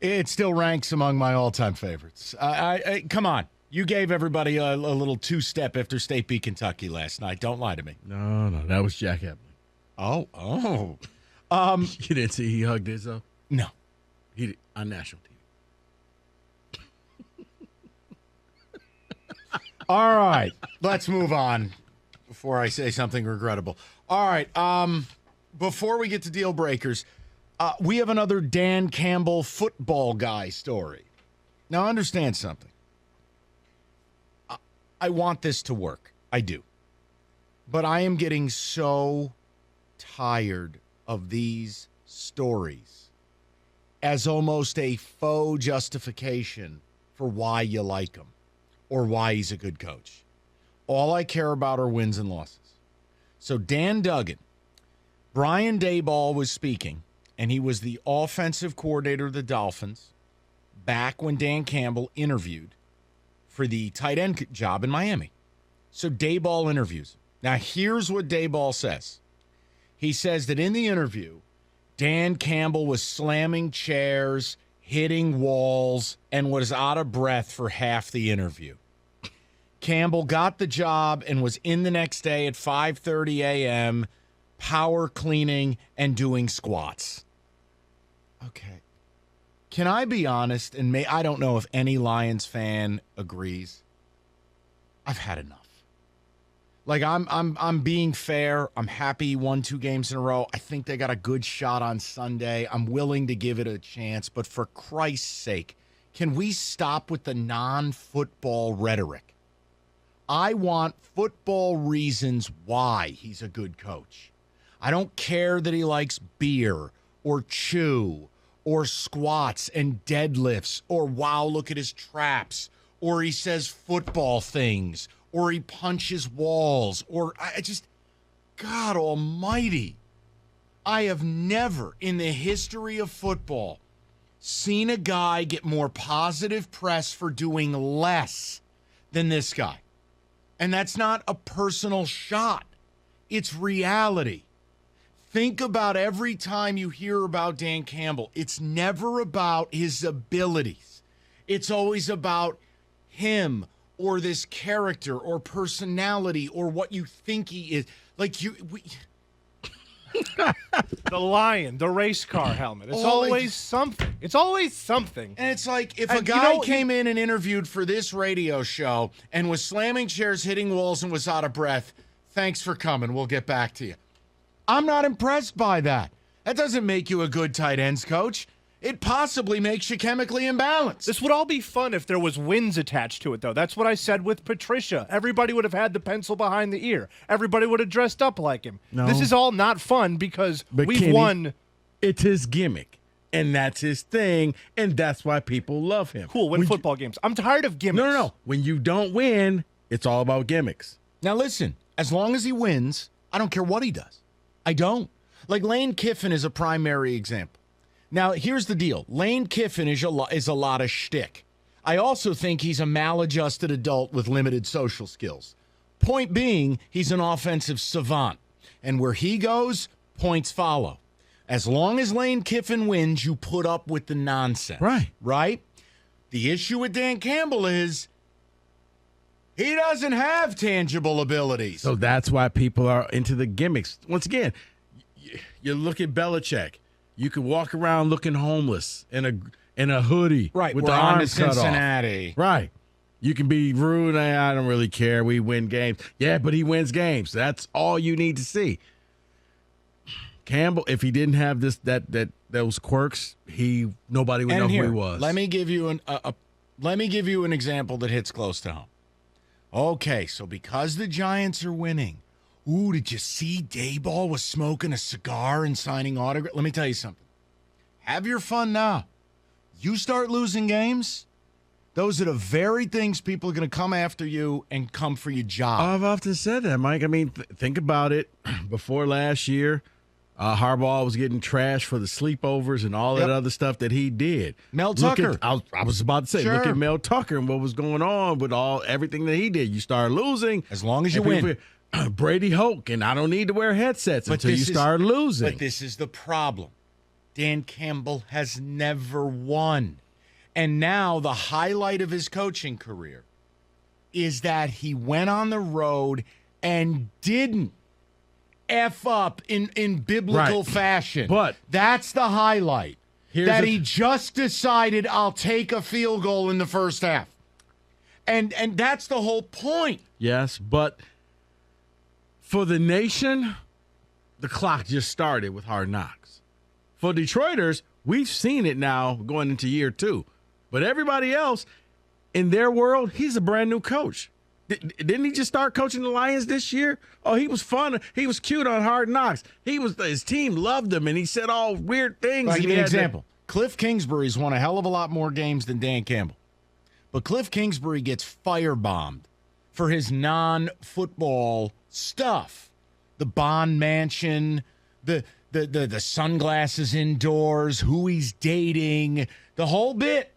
It still ranks among my all-time favorites. Come on. You gave everybody a little two-step after State beat Kentucky last night. Don't lie to me. No, that was Jack Epley. Oh. You didn't see he hugged Izzo? No. He did, on national TV. All right. Let's move on before I say something regrettable. All right. Before we get to deal breakers, we have another Dan Campbell football guy story. Now, understand something. I want this to work. I do. But I am getting so tired of these stories as almost a faux justification for why you like him or why he's a good coach. All I care about are wins and losses. So Dan Duggan, Brian Daboll was speaking, and he was the offensive coordinator of the Dolphins back when Dan Campbell interviewed for the tight end job in Miami. So Daboll interviews him. Now, here's what Daboll says. He says that in the interview, Dan Campbell was slamming chairs, hitting walls, and was out of breath for half the interview. Campbell got the job and was in the next day at 5:30 a.m., power cleaning and doing squats. Okay. Can I be honest? And I don't know if any Lions fan agrees. I've had enough. Like, I'm being fair. I'm happy he won 2 games in a row. I think they got a good shot on Sunday. I'm willing to give it a chance. But for Christ's sake, can we stop with the non-football rhetoric? I want football reasons why he's a good coach. I don't care that he likes beer or chew or squats and deadlifts or wow, look at his traps, or he says football things, or he punches walls, or God almighty, I have never in the history of football seen a guy get more positive press for doing less than this guy. And that's not a personal shot. It's reality. Think about every time you hear about Dan Campbell. It's never about his abilities. It's always about him or this character or personality or what you think he is. Like the lion, the race car helmet. It's always something. It's always something. And it's like if a guy came in and interviewed for this radio show and was slamming chairs, hitting walls, and was out of breath, thanks for coming. We'll get back to you. I'm not impressed by that. That doesn't make you a good tight ends coach. It possibly makes you chemically imbalanced. This would all be fun if there was wins attached to it, though. That's what I said with Patricia. Everybody would have had the pencil behind the ear. Everybody would have dressed up like him. No. This is all not fun because we've Kenny, won. It's his gimmick, and that's his thing, and that's why people love him. Cool, win football games. I'm tired of gimmicks. No. When you don't win, it's all about gimmicks. Now listen, as long as he wins, I don't care what he does. I don't. Like Lane Kiffin is a primary example. Now, here's the deal. Lane Kiffin is a lot of shtick. I also think he's a maladjusted adult with limited social skills. Point being, he's an offensive savant. And where he goes, points follow. As long as Lane Kiffin wins, you put up with the nonsense. Right? The issue with Dan Campbell is he doesn't have tangible abilities. So that's why people are into the gimmicks. Once again, you look at Belichick. You could walk around looking homeless in a hoodie, right? With We're the on arms to cut Cincinnati, off. Right? You can be rude. I don't really care. We win games. Yeah, but he wins games. That's all you need to see. Campbell, if he didn't have those quirks, nobody would know who he was. Let me give you an example that hits close to home. Okay, so because the Giants are winning. Ooh, did you see Daboll was smoking a cigar and signing autographs? Let me tell you something. Have your fun now. You start losing games, those are the very things people are going to come after you and come for your job. I've often said that, Mike. I mean, think about it. Before last year, Harbaugh was getting trashed for the sleepovers and all that other stuff that he did. Mel Tucker. I was about to say, Sure. Look at Mel Tucker and what was going on with everything that he did. You start losing. As long as you win. Brady Hoke, and I don't need to wear headsets until you start losing. But this is the problem. Dan Campbell has never won. And now the highlight of his coaching career is that he went on the road and didn't F up in biblical fashion. But that's the highlight. He just decided I'll take a field goal in the first half. And that's the whole point. Yes, but for the nation, the clock just started with Hard Knocks. For Detroiters, we've seen it now going into year 2. But everybody else, in their world, he's a brand new coach. Didn't he just start coaching the Lions this year? Oh, he was fun. He was cute on Hard Knocks. His team loved him, and he said all weird things. I'll give you an example. Cliff Kingsbury's won a hell of a lot more games than Dan Campbell. But Cliff Kingsbury gets firebombed for his non-football stuff. The Bond mansion, the sunglasses indoors, who he's dating, the whole bit.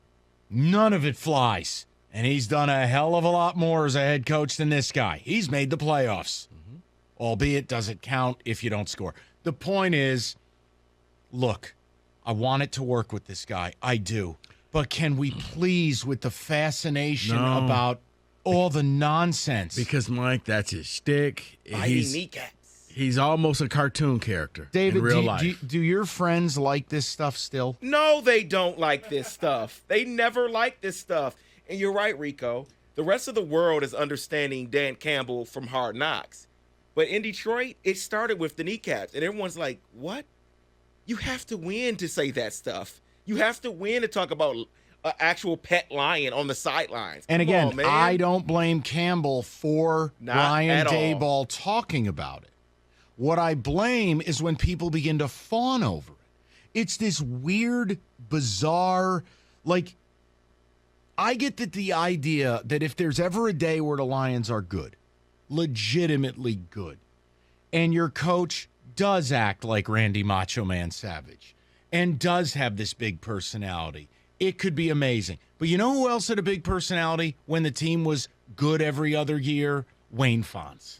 None of it flies. And he's done a hell of a lot more as a head coach than this guy. He's made the playoffs. Albeit, does it count if you don't score? The point is, look, I want it to work with this guy. I do. But can we please, with the fascination about all the nonsense? Because, Mike, that's his shtick. Kneecaps. He's almost a cartoon character David, in real life. Do your friends like this stuff still? No, they don't like this stuff. They never like this stuff. And you're right, Rico. The rest of the world is understanding Dan Campbell from Hard Knocks. But in Detroit, it started with the kneecaps. And everyone's like, what? You have to win to say that stuff. You have to win to talk about an actual pet lion on the sidelines. And Come again, on, man. I don't blame Campbell for Not Brian at all. Daboll talking about it. What I blame is when people begin to fawn over it. It's this weird, bizarre, like, I get that the idea that if there's ever a day where the Lions are good, legitimately good, and your coach does act like Randy Macho Man Savage and does have this big personality, it could be amazing. But you know who else had a big personality when the team was good every other year? Wayne Fonts.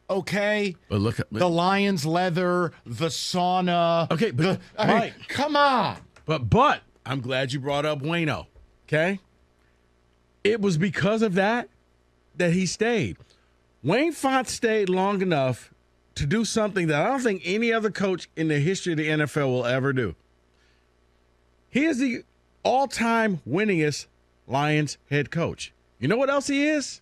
Okay? But look at the Lions leather, the sauna. Okay, but Mike, come on. But I'm glad you brought up Wayno. Okay? It was because of that he stayed. Wayne Fonts stayed long enough to do something that I don't think any other coach in the history of the NFL will ever do. He is the all-time winningest Lions head coach. You know what else he is?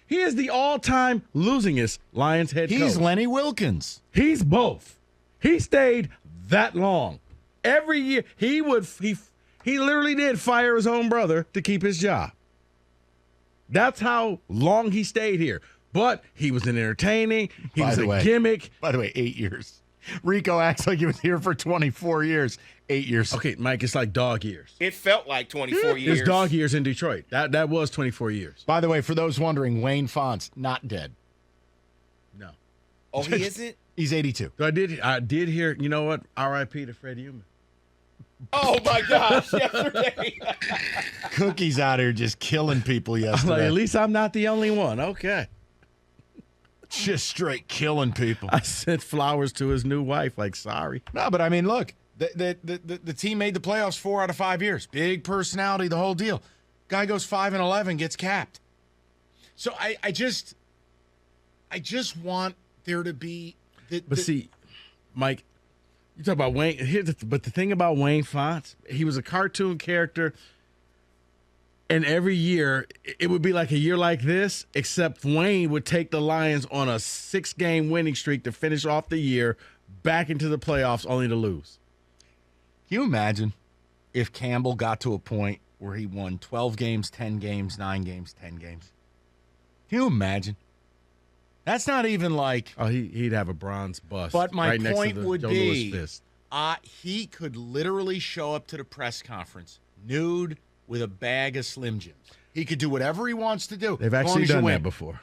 He is the all-time losingest Lions head coach. He's Lenny Wilkins. He's both. He stayed that long. Every year he literally did fire his own brother to keep his job. That's how long he stayed here. But he was entertaining. He was a gimmick. By the way, 8 years. Rico acts like he was here for 24 years. 8 years. Okay, Mike, it's like dog years. It felt like 24 years. It's dog years in Detroit. That was 24 years. By the way, for those wondering, Wayne Fonts, not dead. No. Oh, he isn't? He's 82. So I did hear, you know what? R.I.P. to Fred Human. Oh, my gosh. Yesterday. Cookie's out here just killing people I'm yesterday. like, at least I'm not the only one. Okay. Just straight killing people. I sent flowers to his new wife, like, sorry. No, but I mean, look, the team made the playoffs 4 out of 5 years. Big personality, the whole deal. Guy goes 5-11, gets capped. So I just want there to be. But see, Mike, you talk about Wayne. But the thing about Wayne Fonts, he was a cartoon character. And every year, it would be like a year like this, except Wayne would take the Lions on a 6-game winning streak to finish off the year, back into the playoffs, only to lose. Can you imagine if Campbell got to a point where he won 12 games, 10 games, 9 games, 10 games? Can you imagine? That's not even like. Oh, he'd have a bronze bust. But my right next point to the would Joe be, Louis fist. He could literally show up to the press conference nude with a bag of Slim Jims. He could do whatever he wants to do. They've as long actually as you done win. that before.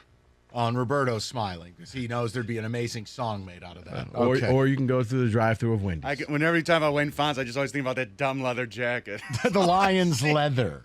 And Roberto's smiling because he knows there'd be an amazing song made out of that. Or you can go through the drive-through of Wendy's. Whenever you talk about Wayne Fonts, I just always think about that dumb leather jacket. The Lions leather.